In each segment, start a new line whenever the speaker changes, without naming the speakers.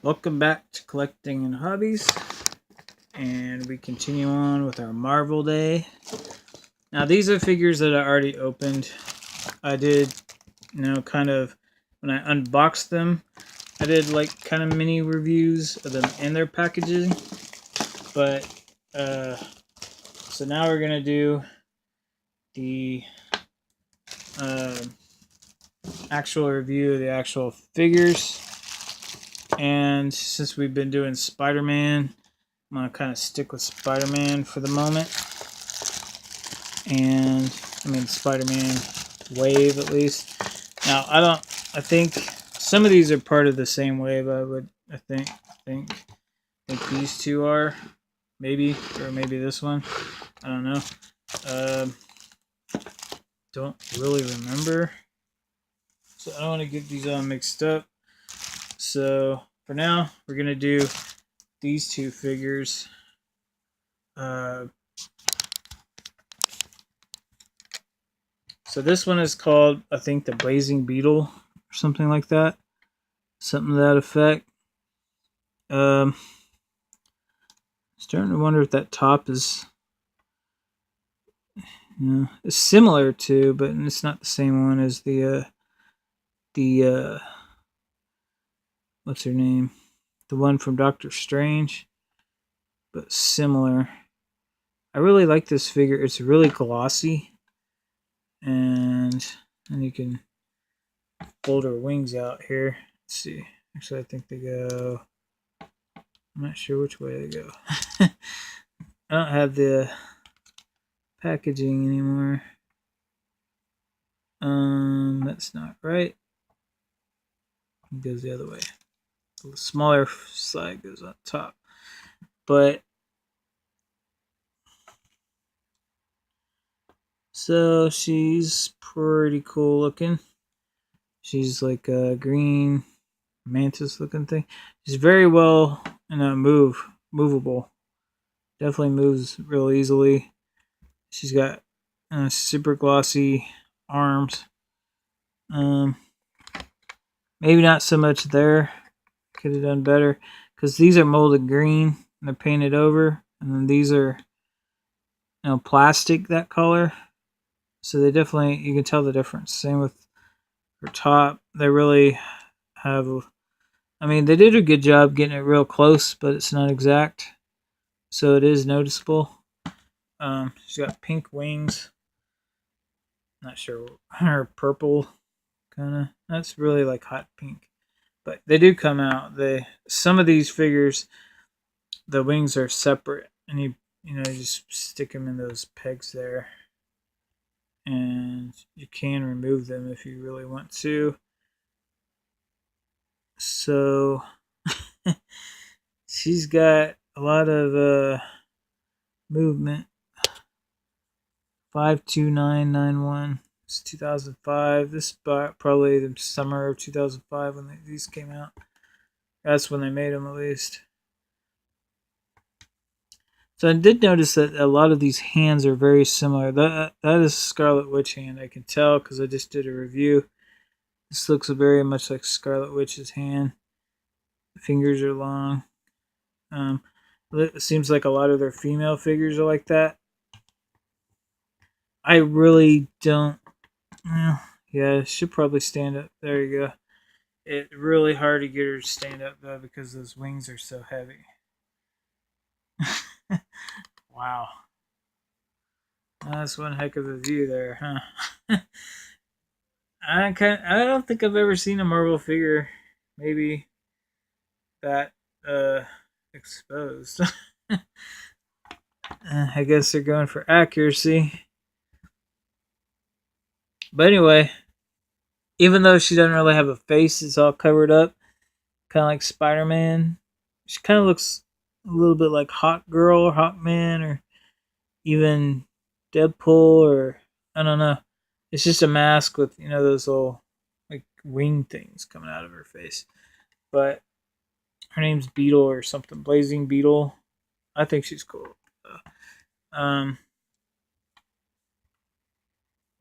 Welcome back to Collecting and Hobbies, and we continue on with our Marvel Day. Now, these are figures that I already opened. I did, kind of, when I unboxed them, I did like kind of mini reviews of them and their packaging. But, so now we're going to do the actual review of the actual figures. And since we've been doing Spider-Man, I'm going to kind of stick with Spider-Man for the moment. And, Spider-Man wave at least. Now, I think some of these are part of the same wave, I think these two are. Maybe, or maybe this one. I don't know. Don't really remember. So I don't want to get these all mixed up. So for now, we're going to do these two figures. So this one is called, I think, the Blazing Beetle or something like that. Something to that effect. Starting to wonder if that top is it's similar to, but it's not the same one as the what's her name? The one from Doctor Strange, but similar. I really like this figure. It's really glossy, and you can fold her wings out here. Let's see. Actually, I think they go. I'm not sure which way they go. I don't have the packaging anymore. That's not right. It goes the other way. The smaller side goes on top. But so she's pretty cool looking. She's like a green mantis looking thing. She's very well movable. Definitely moves real easily. She's got super glossy arms. Maybe not so much there. Could have done better because these are molded green and they're painted over, and then these are plastic that color. So they definitely, you can tell the difference. Same with her top. They really have. They did a good job getting it real close, but it's not exact. So it is noticeable. She's got pink wings. Not sure. Her purple kind of. That's really like hot pink. But they do come out. Some of these figures, the wings are separate, and you just stick them in those pegs there, and you can remove them if you really want to. So she's got a lot of movement. 52991. It's 2005. This is probably the summer of 2005 when these came out. That's when they made them, at least. So I did notice that a lot of these hands are very similar. That is Scarlet Witch hand. I can tell because I just did a review. This looks very much like Scarlet Witch's hand. The fingers are long. It seems like a lot of their female figures are like that. I really don't. Well, yeah, should probably stand up. There you go. It's really hard to get her to stand up though because those wings are so heavy. Wow. That's one heck of a view there, huh? I don't think I've ever seen a Marvel figure maybe that exposed. I guess they're going for accuracy. But anyway, even though she doesn't really have a face, it's all covered up, kind of like Spider-Man. She kind of looks a little bit like Hawk Girl or Hawkman or even Deadpool, or I don't know. It's just a mask with those little like wing things coming out of her face. But her name's Beetle or something, Blazing Beetle. I think she's cool. Now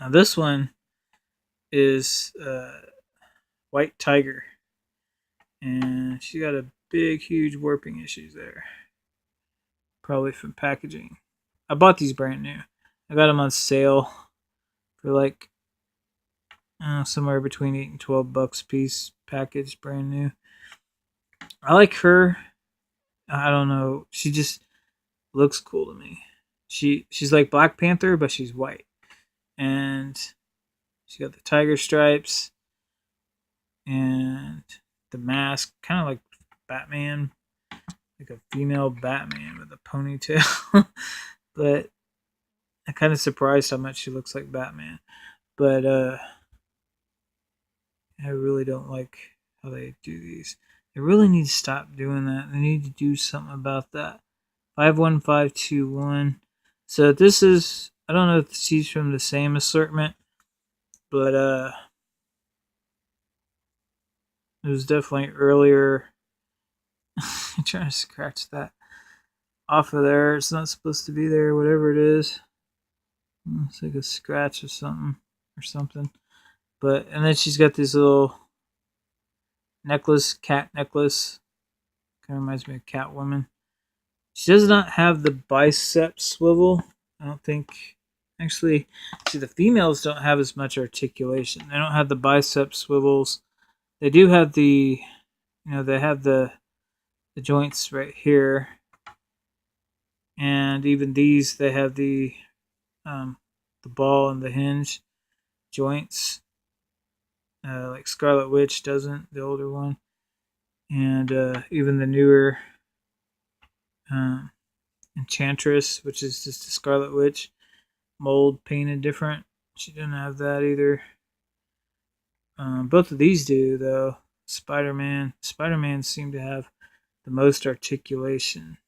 this one is White Tiger, And she got a big, huge warping issues there. Probably from packaging. I bought these brand new. I got them on sale for like somewhere between $8 and $12 a piece, packaged brand new. I like her. I don't know. She just looks cool to me. She's like Black Panther, but she's white, and she got the tiger stripes and the mask, kind of like Batman, like a female Batman with a ponytail. But I'm kind of surprised how much she looks like Batman. But I really don't like how they do these. They really need to stop doing that. They need to do something about that. 51521. So this is, I don't know if she's from the same assortment, but it was definitely earlier. I'm trying to scratch that off of there. It's not supposed to be there, whatever it is. It's like a scratch or something. But and then she's got this little necklace, cat necklace. Kind of reminds me of Catwoman. She does not have the bicep swivel. I don't think. Actually, see, the females don't have as much articulation. They don't have the bicep swivels. They do have the, they have the joints right here, and even these, they have the ball and the hinge joints. Like Scarlet Witch doesn't, the older one, and even the newer Enchantress, which is just a Scarlet Witch mold painted different. She didn't have that either. Both of these do, though. Spider-Man seemed to have the most articulation.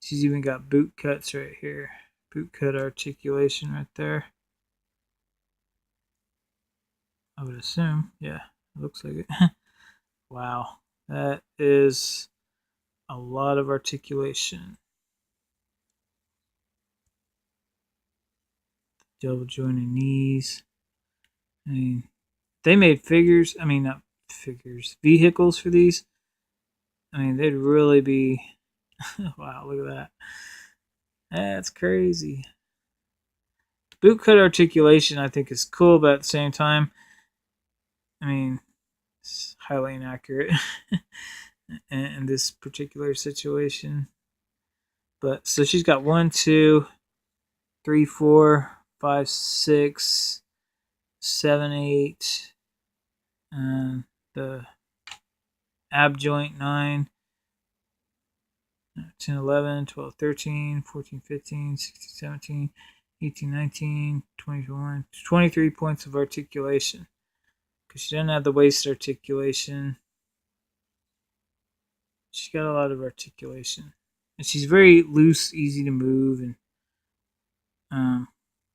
She's even got boot cuts right here. Boot cut articulation right there. I would assume. Yeah, it looks like it. Wow. That is a lot of articulation. Double jointed knees. I mean, they made figures. I mean, not figures. Vehicles for these. I mean, they'd really be. Wow, look at that. That's crazy. Boot cut articulation, I think, is cool, but at the same time, I mean, it's highly inaccurate in this particular situation. But so she's got 1, 2, 3, 4, 5, 6, 7, 8, and the ab joint 9, 10, 11, 12, 13, 14, 15, 16, 17, 18, 19, 21, 23 points of articulation. Because she doesn't have the waist articulation. She's got a lot of articulation. And she's very loose, easy to move, and I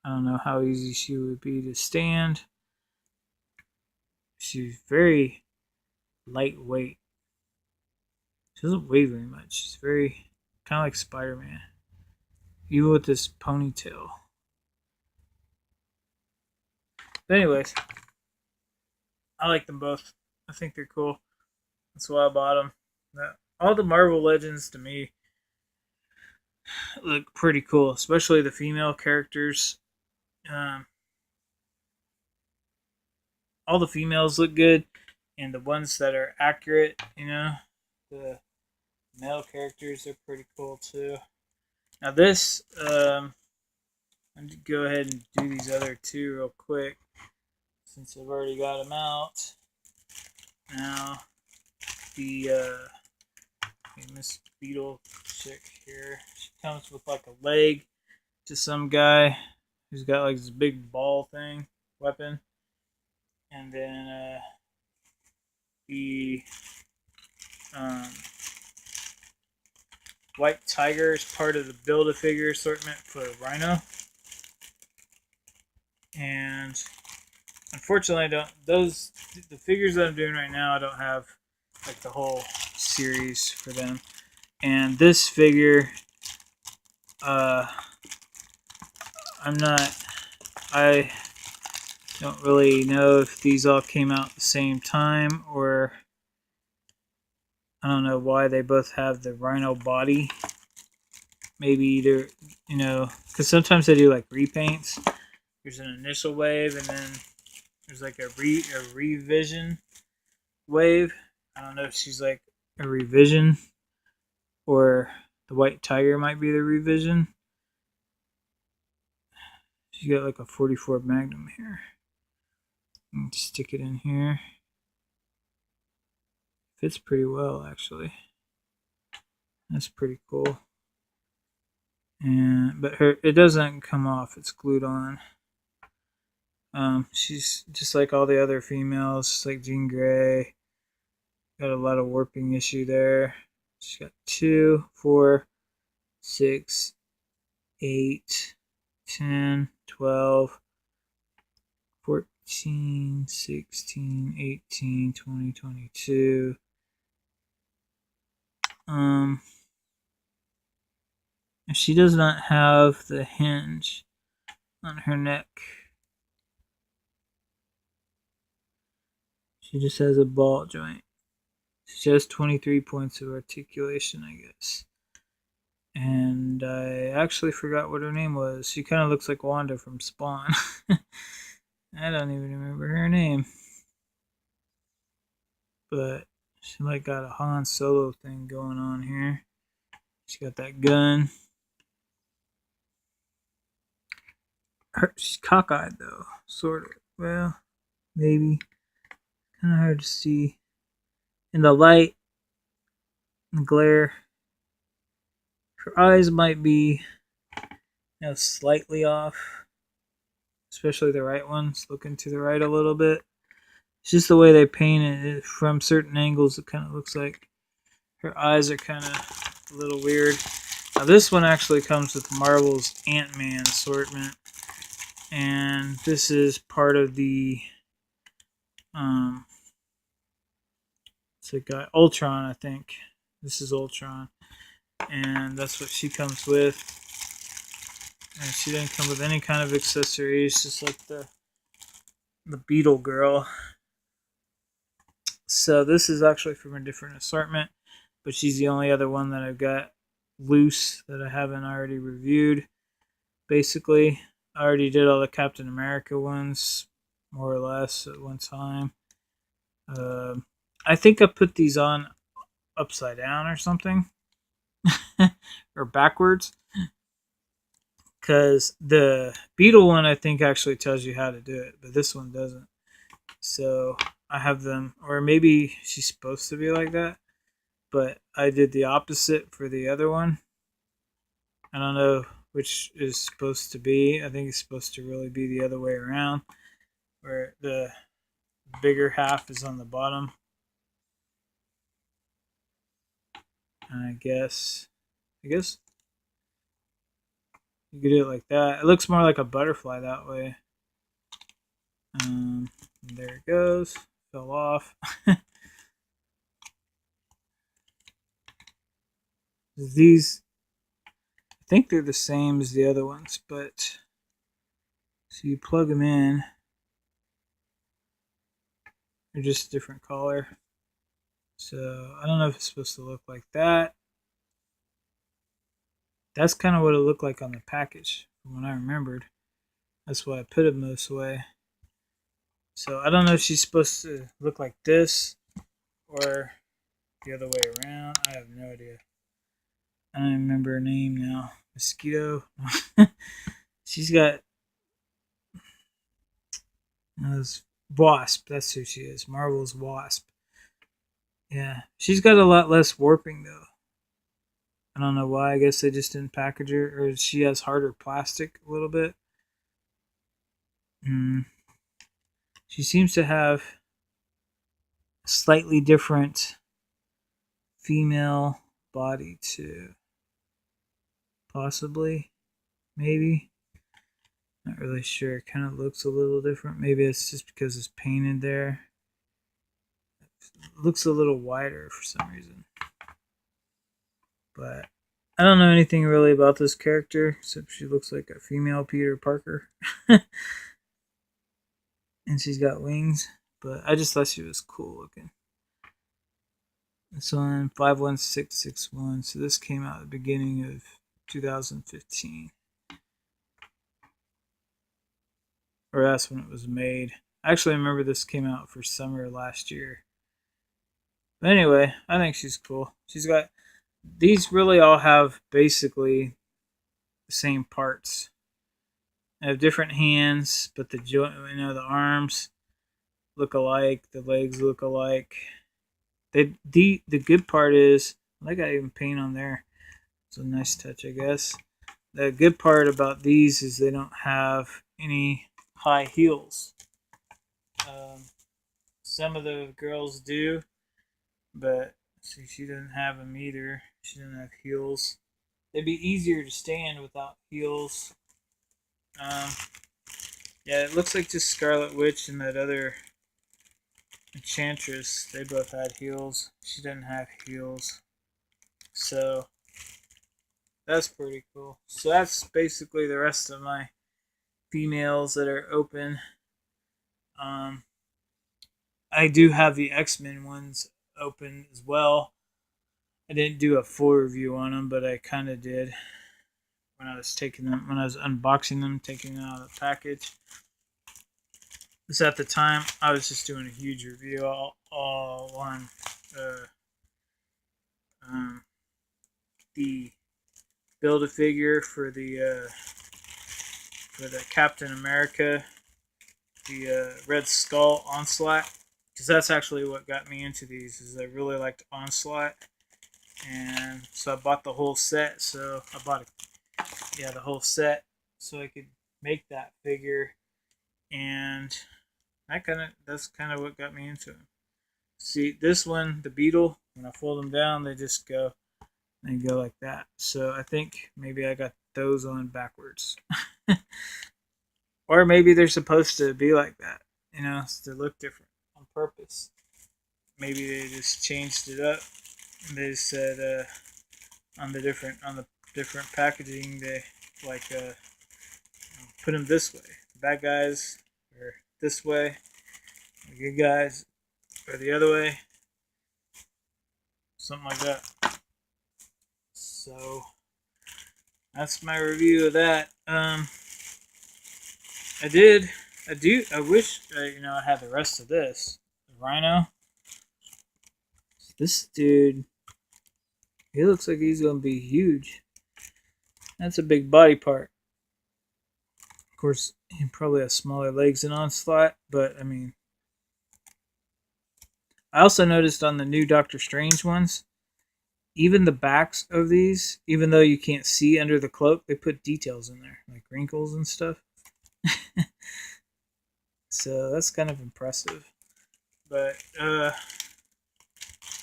don't know how easy she would be to stand. She's very lightweight. She doesn't weigh very much. She's very kind of like Spider-Man, even with this ponytail. But anyways, I like them both. I think they're cool. That's why I bought them. All the Marvel Legends to me look pretty cool, especially the female characters. All the females look good, and the ones that are accurate, the male characters are pretty cool too. Now this, I'm going to go ahead and do these other two real quick, since I've already got them out. Now, the Miss Beetle chick here, she comes with like a leg to some guy who's got like this big ball thing, weapon. And then the White Tiger is part of the Build-A-Figure assortment for Rhino. And unfortunately, the figures that I'm doing right now, I don't have like the whole series for them. And this figure, I don't really know if these all came out at the same time or I don't know why they both have the Rhino body. Maybe they're, you know, because sometimes they do like repaints. There's an initial wave, and then there's like a revision wave. I don't know if she's like a revision, or the White Tiger might be the revision. She got like a 44 Magnum here. Stick it in here. Fits pretty well, actually. That's pretty cool. And but it doesn't come off. It's glued on. She's just like all the other females, just like Jean Grey. Got a lot of warping issue there. She's got 2, 4, 6, 8, 10, 12, 14, 16, 18, 20, 22. She does not have the hinge on her neck. She just has a ball joint. She has 23 points of articulation, I guess. And I actually forgot what her name was. She kind of looks like Wanda from Spawn. I don't even remember her name. But she like got a Han Solo thing going on here. She got that gun. She's cockeyed though, sort of. Well, maybe. Kind of hard to see in the light, in the glare. Her eyes might be, slightly off, especially the right ones, looking to the right a little bit. It's just the way they paint it. From certain angles, it kind of looks like her eyes are kind of a little weird. Now, this one actually comes with Marvel's Ant-Man assortment, and this is part of the it's a guy Ultron, I think. This is Ultron, and that's what she comes with. And she didn't come with any kind of accessories, just like the Beetle girl. So this is actually from a different assortment, but she's the only other one that I've got loose that I haven't already reviewed. Basically, I already did all the Captain America ones, more or less, at one time. I think I put these on upside down or something, or backwards, because the Beetle one I think actually tells you how to do it, but this one doesn't. So I have them, or maybe she's supposed to be like that, but I did the opposite for the other one. I don't know which is supposed to be. I think it's supposed to really be the other way around, where the bigger half is on the bottom. And I guess you could do it like that. It looks more like a butterfly that way. There it goes. Fell off. These, I think they're the same as the other ones, but so you plug them in. They're just a different color. So I don't know if it's supposed to look like that. That's kind of what it looked like on the package from what I remembered. That's why I put it this way. So I don't know if she's supposed to look like this or the other way around. I have no idea. I don't even remember her name now. Mosquito. She's got Wasp. That's who she is. Marvel's Wasp. Yeah. She's got a lot less warping though. I don't know why. I guess they just didn't package her, or she has harder plastic a little bit. She seems to have a slightly different female body too. Possibly. Maybe. Not really sure. It kind of looks a little different. Maybe it's just because it's painted there. It looks a little wider for some reason. But I don't know anything really about this character, except she looks like a female Peter Parker. And she's got wings. But I just thought she was cool looking. This one 51661. So this came out at the beginning of 2015, or that's when it was made. I actually remember this came out for summer last year. But anyway, I think she's cool. She's got these really all have basically the same parts. They have different hands, but the the arms look alike, the legs look alike. The good part is I got even paint on there. It's a nice touch, I guess. The good part about these is they don't have any high heels. Some of the girls do, but see, she doesn't have them either. She doesn't have heels. They'd be easier to stand without heels. Yeah, it looks like just Scarlet Witch and that other Enchantress. They both had heels. She doesn't have heels. So that's pretty cool. So that's basically the rest of my females that are open. I do have the X-Men ones open as well. I didn't do a full review on them, but I kind of did when I was unboxing them, taking them out of the package. Because at the time, I was just doing a huge review all on the Build-A-Figure for the Captain America, the Red Skull Onslaught. Because that's actually what got me into these, is I really liked Onslaught. And so I bought the whole set. So I bought the whole set so I could make that figure. And that's kind of what got me into them. See, this one, the Beetle, when I fold them down, they just go like that. So I think maybe I got those on backwards. Or maybe they're supposed to be like that, to look different on purpose. Maybe they just changed it up. They said on the different packaging, they put them this way. The bad guys are this way. The good guys are the other way. Something like that. So that's my review of that. I wish I had the rest of this. The Rhino. This dude, he looks like he's gonna be huge. That's a big body part. Of course, he probably has smaller legs than Onslaught, but I mean, I also noticed on the new Doctor Strange ones, even the backs of these, even though you can't see under the cloak, they put details in there, like wrinkles and stuff. So that's kind of impressive. But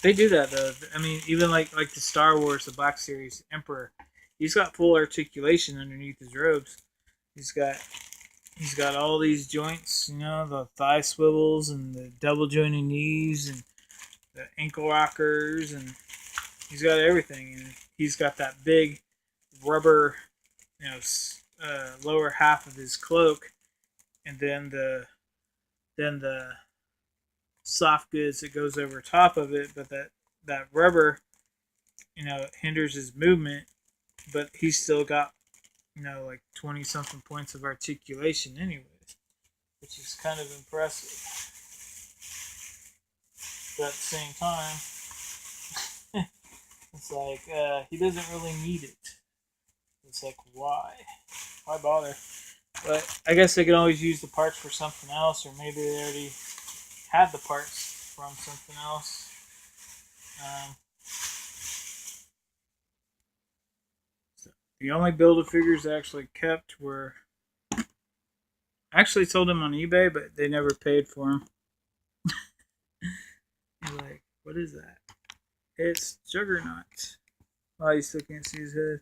they do that though. I mean, even like the Star Wars, the Black Series Emperor, he's got full articulation underneath his robes. He's got all these joints, the thigh swivels and the double jointed knees and the ankle rockers, and he's got everything. And he's got that big rubber, lower half of his cloak, and then the soft goods that goes over top of it. But that rubber, hinders his movement. But he's still got, like 20 something points of articulation, anyways, which is kind of impressive. But at the same time, it's like he doesn't really need it. It's like, why bother? But I guess they could always use the parts for something else, or maybe they already had the parts from something else. So the only Build-A-Figures I actually kept were, I actually sold them on eBay, but they never paid for them. You're like, what is that? It's Juggernaut. Wow, you still can't see his head.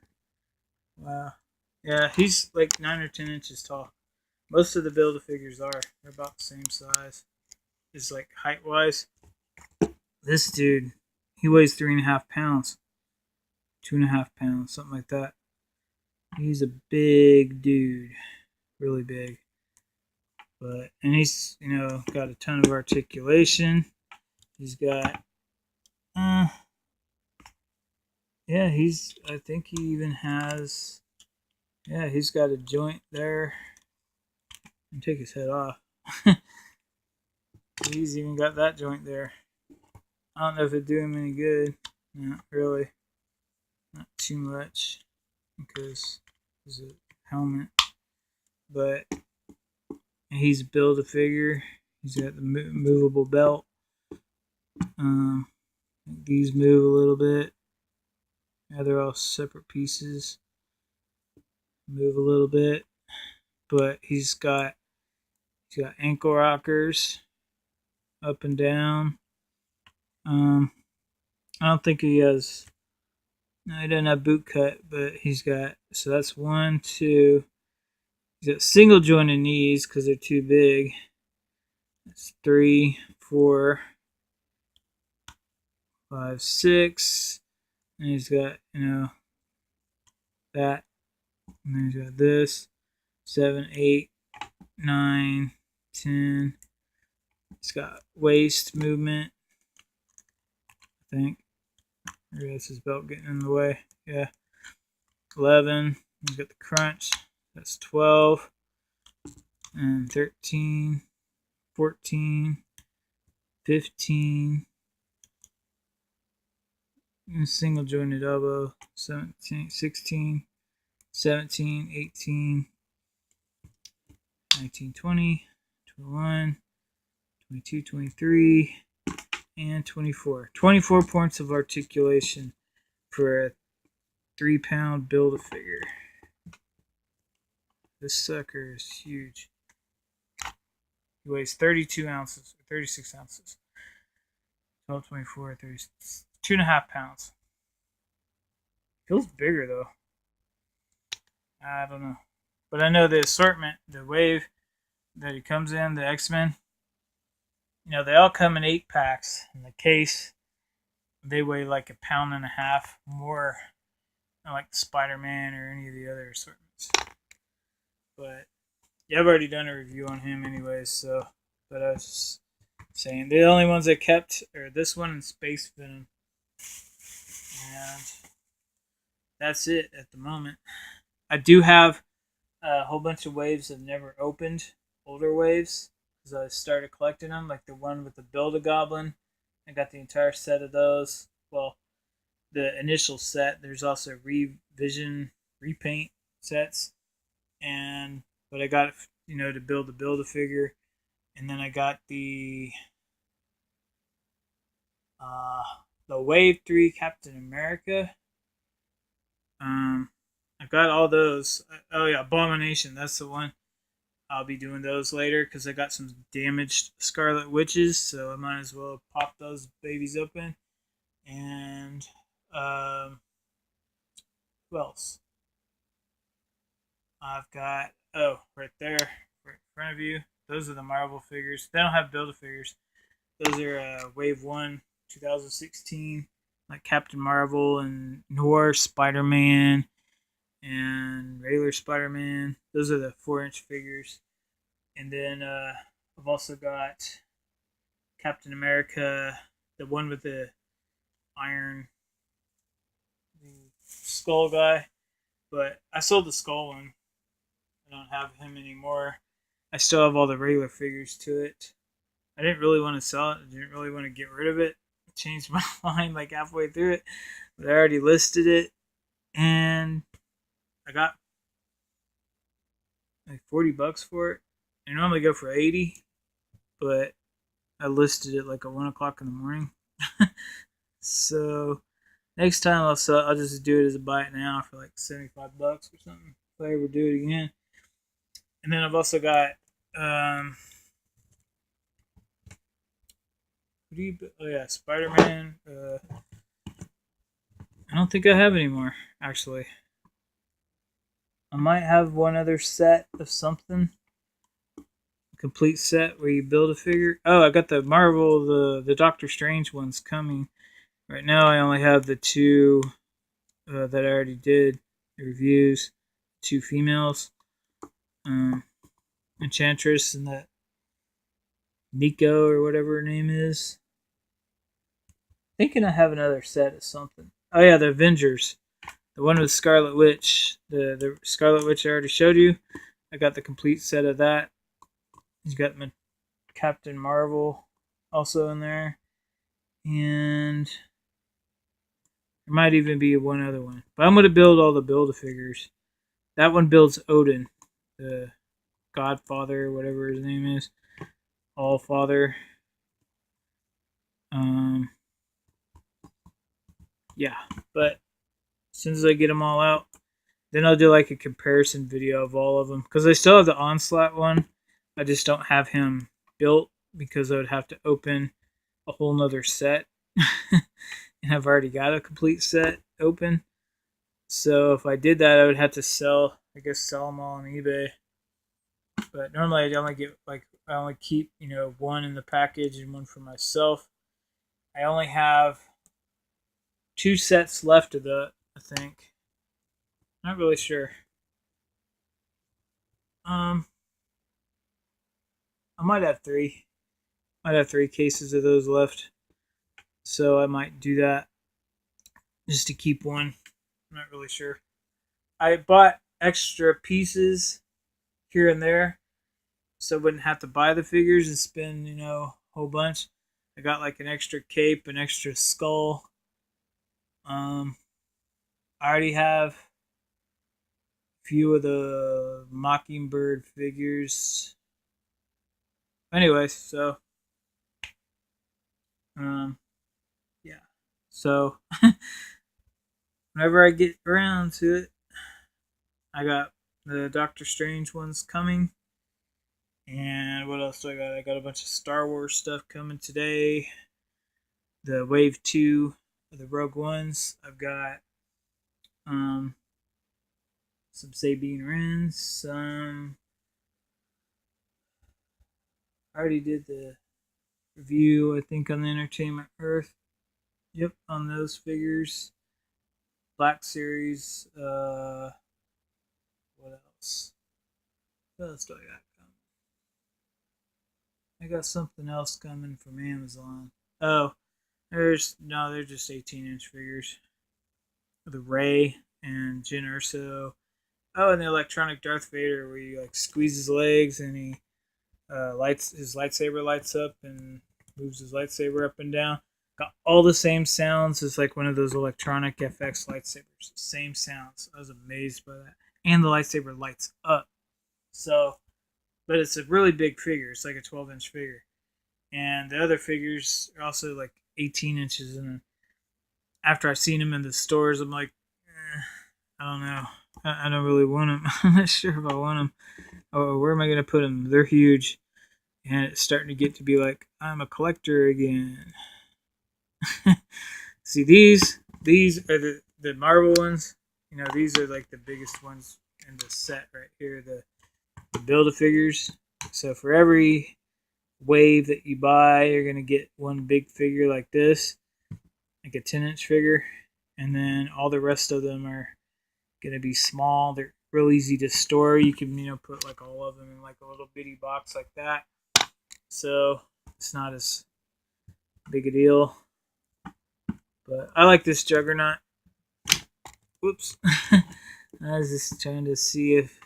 Wow. Yeah, he's like 9 or 10 inches tall. Most of the Build-A-Figures are. They're about the same size. It's like height-wise. This dude, he weighs 3.5 pounds. 2.5 pounds, something like that. He's a big dude. Really big. And he's, got a ton of articulation. He's got Yeah, I think he even has, yeah, he's got a joint there. And take his head off. He's even got that joint there. I don't know if it'd do him any good. Not really. Not too much. Because it's a helmet. But he's built a figure. He's got the movable belt. These move a little bit. Yeah, they're all separate pieces. Move a little bit. But he's got ankle rockers up and down. I don't think he has. No, he doesn't have boot cut, but he's got. So that's 1, 2. He's got single jointed knees because they're too big. That's 3, 4, 5, 6. And he's got, that. And then he's got this. 7, 8, 9, 10. He's got waist movement, I think. Maybe that's his belt getting in the way. Yeah. 11. He's got the crunch. That's 12. And 13. 14. 15. Single jointed elbow. 17. 16. 17. 18. 19. 20. 21. 22. 23. And 24. 24 points of articulation for a 3-pound Build-A-Figure. This sucker is huge. He weighs 32 ounces, or 36 ounces. 12, 24, 30, 2.5 pounds. Feels bigger though. I don't know. But I know the assortment, the wave that he comes in, the X-Men, they all come in 8 packs. In the case, they weigh like 1.5 pounds more than like the Spider Man or any of the other assortments. But yeah, I've already done a review on him anyways, so. But I was just saying, the only ones I kept are this one and Space Venom. And that's it at the moment. I do have a whole bunch of waves I've never opened, older waves, because I started collecting them, like the one with the Build-A-Goblin. I got the entire set of those. Well, the initial set. There's also revision, repaint sets, but I got to build a figure, and then I got the Wave 3 Captain America. I've got all those. Oh yeah, Abomination. That's the one. I'll be doing those later because I got some damaged Scarlet Witches, so I might as well pop those babies open. And who else? I've got right there, right in front of you. Those are the Marvel figures. They don't have Build-A-Figures. Those are Wave 1, 2016, like Captain Marvel and Noir Spider-Man and regular Spider-Man. Those are the 4-inch figures. And then I've also got Captain America, the one with the iron, the skull guy. But I sold the skull one. I don't have him anymore. I still have all the regular figures to it. I didn't really want to sell it. I didn't really want to get rid of it. I changed my mind like halfway through it. But I already listed it. And I got like $40 for it. I normally go for 80, but I listed it like at 1 o'clock in the morning. So next time I'll just do it as a buy it now for like $75 or something. If I ever do it again. And then I've also got Spider-Man. I don't think I have any more, actually. I might have one other set of something. A complete set where you build a figure. Oh, I got the Marvel, the Doctor Strange ones coming. Right now I only have the 2 that I already did, the reviews. 2 females. Enchantress and that Nico or whatever her name is. Thinking I have another set of something. Oh yeah, the Avengers. The one with Scarlet Witch. The Scarlet Witch I already showed you. I got the complete set of that. He's got my Captain Marvel also in there. And there might even be one other one. But I'm going to build all the Build-A-Figures. That one builds Odin, the Godfather, whatever his name is. All-Father. Yeah, but as soon as I get them all out, then I'll do like a comparison video of all of them. Because I still have the Onslaught one. I just don't have him built because I would have to open a whole nother set. And I've already got a complete set open. So if I did that, I would have to sell them all on eBay. But normally I only keep, one in the package and one for myself. I only have 2 sets left of that, I think. Not really sure. I might have 3. Might have 3 cases of those left. So I might do that just to keep one. I'm not really sure. I bought extra pieces here and there so I wouldn't have to buy the figures and spend, a whole bunch. I got like an extra cape, an extra skull. I already have a few of the Mockingbird figures. Anyways, so yeah. So whenever I get around to it, I got the Doctor Strange ones coming. And what else do I got? I got a bunch of Star Wars stuff coming today. The Wave 2 of the Rogue Ones. I've got some Sabine Wrens. I already did the review, I think, on the Entertainment Earth. Yep, on those figures. Black Series. What else? What else do I got coming? I got something else coming from Amazon. Oh, they're just 18-inch figures. The Rey and Jyn Erso. Oh, and the electronic Darth Vader, where you like squeeze his legs and he his lightsaber lights up and moves his lightsaber up and down. Got all the same sounds as like one of those electronic FX lightsabers. Same sounds. I was amazed by that. And the lightsaber lights up. So, but it's a really big figure. It's like a 12-inch figure. And the other figures are also like 18 inches. And after I've seen them in the stores, I'm like, I don't know. I don't really want them. I'm not sure if I want them. Oh, where am I going to put them? They're huge. And it's starting to get to be like, I'm a collector again. See, these are the Marvel ones. These are like the biggest ones in the set right here. The Build-A-Figures. So for every wave that you buy, you're going to get one big figure like this. Like a 10-inch figure. And then all the rest of them are going to be small. They're real easy to store. You can, put like all of them in like a little bitty box like that. So it's not as big a deal. But I like this Juggernaut. Whoops. I was just trying to see if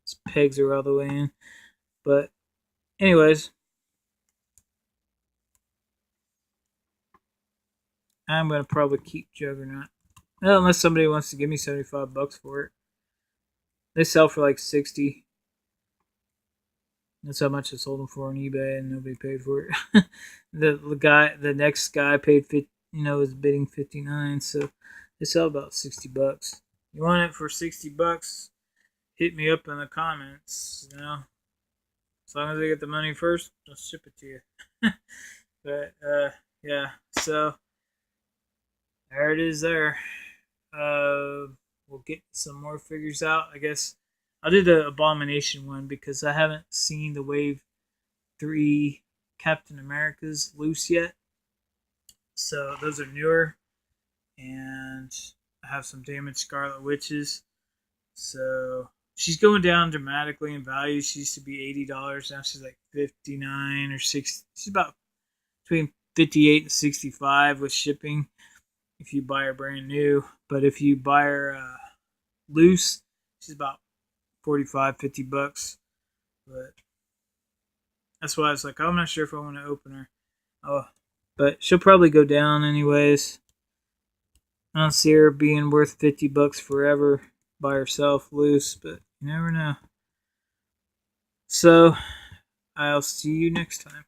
his pegs are all the way in. But anyways, I'm going to probably keep Juggernaut. Well, unless somebody wants to give me $75 for it. They sell for like 60. That's how much I sold them for on eBay, and nobody paid for it. The next guy paid was bidding 59, so they sell about $60. You want it for $60? Hit me up in the comments. As long as I get the money first, I'll ship it to you. But yeah, so there it is. There. We'll get some more figures out. I guess I'll do the Abomination one because I haven't seen the Wave 3 Captain Americas loose yet. So those are newer. And I have some damaged Scarlet Witches. So she's going down dramatically in value. She used to be $80. Now she's like $59 or $60. She's about between $58 and $65 with shipping if you buy her brand new. But if you buy her loose, she's about $45-$50. But that's why I was like, I'm not sure if I want to open her. Oh, but she'll probably go down anyways. I don't see her being worth $50 forever by herself loose, but you never know. So I'll see you next time.